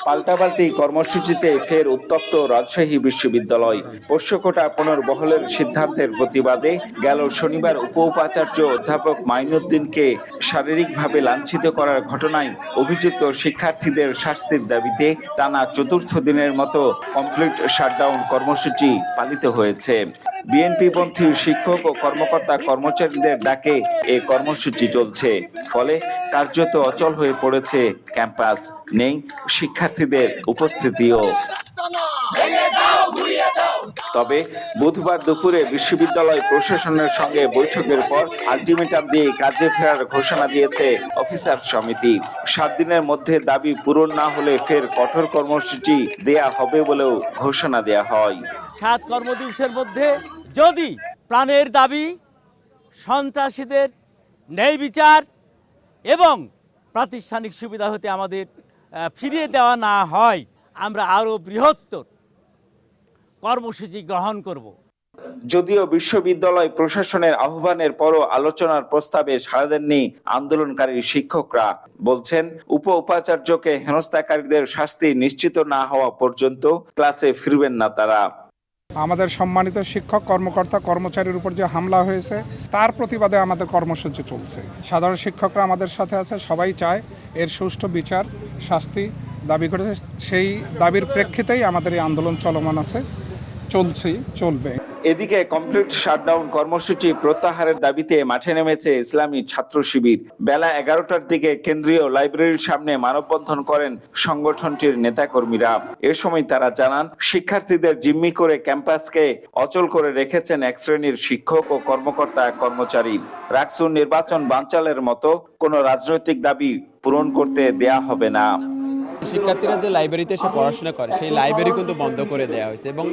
পাল্টাপাল্টি কর্মসূচিতে ফের উত্তপ্ত রাজশাহী বিশ্ববিদ্যালয়। পোষ্যকোটা পুনর্বহলের সিদ্ধান্তের প্রতিবাদে গেল শনিবার উপ-উপাচার্য অধ্যাপক মাইনুদ্দিনকে শারীরিকভাবে লাঞ্ছিত করার ঘটনায় অভিযুক্ত শিক্ষার্থীদের শাস্তির দাবিতে টানা চতুর্থ দিনের মতো কমপ্লিট শাটডাউন কর্মসূচি পালিত হয়েছে। বিএনপিপন্থী শিক্ষক ও কর্মকর্তা কর্মচারীদের ডাকে এ কর্মসূচি চলছে। ফলে কার্যত অচল হয়ে পড়েছে ক্যাম্পাস, নেই শিক্ষার্থীদের উপস্থিতিও। তবে বুধবার দুপুরে বিশ্ববিদ্যালয় প্রশাসনের সঙ্গে বৈঠকের পর আলটিমেটাম দিয়ে কাজে ফেরার ঘোষণা দিয়েছে অফিসার সমিতি। 7 দিনের মধ্যে দাবি পূরণ না হলে ফের কঠোর কর্মসূচি দেয়া হবে বলেও ঘোষণা দেয়া হয়। 7 কর্মদিবসের মধ্যে যদি প্রাণের দাবি, সন্ত্রাসীদের ন্যায় বিচার এবং প্রাতিষ্ঠানিক সুবিধা হতে আমাদের ফিরিয়ে দেওয়া না হয়, আমরা আরও বৃহত্তর কর্মসূচি গ্রহণ করব। যদিও বিশ্ববিদ্যালয় প্রশাসনের আহ্বানের পরও আলোচনার প্রস্তাবে সাড়া দেননি আন্দোলনকারী শিক্ষকরা। বলছেন, উপ-উপাচার্যকে হেনস্থাকারীদের শাস্তি নিশ্চিত না হওয়া পর্যন্ত ক্লাসে ফিরবেন না তারা। আমাদের সম্মানিত শিক্ষক, কর্মকর্তা, কর্মচারীর উপর যে হামলা হয়েছে তার প্রতিবাদে আমাদের কর্মসূচি চলছে। সাধারণ শিক্ষকরা আমাদের সাথে আছে, সবাই চায় এর সুষ্ঠু বিচার, শাস্তি দাবি করেছে। সেই দাবির প্রেক্ষিতেই আমাদের এই আন্দোলন চলমান আছে, চলবে। এদিকে কমপ্লিট শাটডাউন কর্মসূচি প্রত্যাহারের দাবিতে মাঠে নেমেছে ইসলামী ছাত্র শিবির। বেলা 11টার দিকে কেন্দ্রীয় লাইব্রেরির সামনে মানববন্ধন করেন সংগঠনটির নেতাকর্মীরা। এ সময় তারা জানান, শিক্ষার্থীদের জিম্মি করে ক্যাম্পাসকে অচল করে রেখেছেন এক শ্রেণীর শিক্ষক ও কর্মকর্তা কর্মচারী। রাকসুর নির্বাচন বানচালের মতো কোনো রাজনৈতিক দাবি পূরণ করতে দেয়া হবে না। শিক্ষার্থীরা যে লাইব্রেরিতে এসে পড়াশোনা করে সেই লাইব্রেরি কিন্তু বন্ধ করে দেওয়া হয়েছে এবং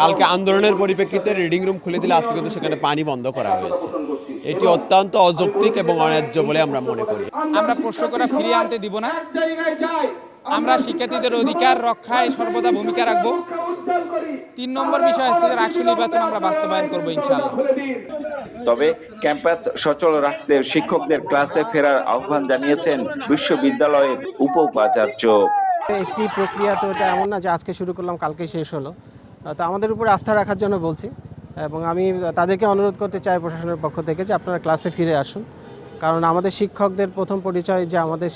কালকে আন্দোলনের পরিপ্রেক্ষিতে রিডিং রুম খুলে দিলে আজকে কিন্তু সেখানে পানি বন্ধ করা হয়েছে। এটি অত্যন্ত অযৌক্তিক এবং অন্যায্য বলে আমরা মনে করি। আমরা পোষ্যকোটা ফিরিয়ে আনতে দিব না। আমরা শিক্ষার্থীদের অধিকার রক্ষায় সর্বদা ভূমিকা রাখবো। 3 নম্বর বিষয় হচ্ছে রাষ্ট্র নির্বাচন আমরা বাস্তবায়ন করবো ইনশাআল্লাহ। তবে ক্যাম্পাস সচল রাখতে শিক্ষকদের ক্লাসে ফেরার আহ্বান জানিয়েছেন বিশ্ববিদ্যালয়ের উপ-উপাচার্য। একটি প্রক্রিয়া তো এটা এমন না যে আজকে শুরু করলাম কালকে শেষ হলো। তো আমাদের উপর আস্থা রাখার জন্য বলছি এবং আমি তাদেরকে অনুরোধ করতে চাই প্রশাসনের পক্ষ থেকে যে আপনারা ক্লাসে ফিরে আসুন। কারণ আমাদের শিক্ষকদের প্রথম পরিচয় যে আমাদের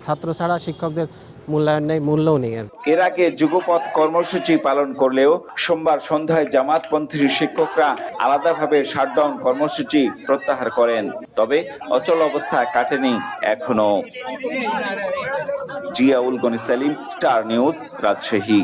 ছাত্র ছাড়া শিক্ষকদের মূল্যায়ন নেই, মূল্যও নেই। এর আগে যুগপৎ কর্মসূচি পালন করলেও সোমবার সন্ধ্যায় জামাতপন্থী শিক্ষকরা আলাদাভাবে শাটডাউন কর্মসূচি প্রত্যাহার করেন। তবে অচল অবস্থা কাটেনি এখনো। Ziaul Gani Selim, star news, Rajshahi.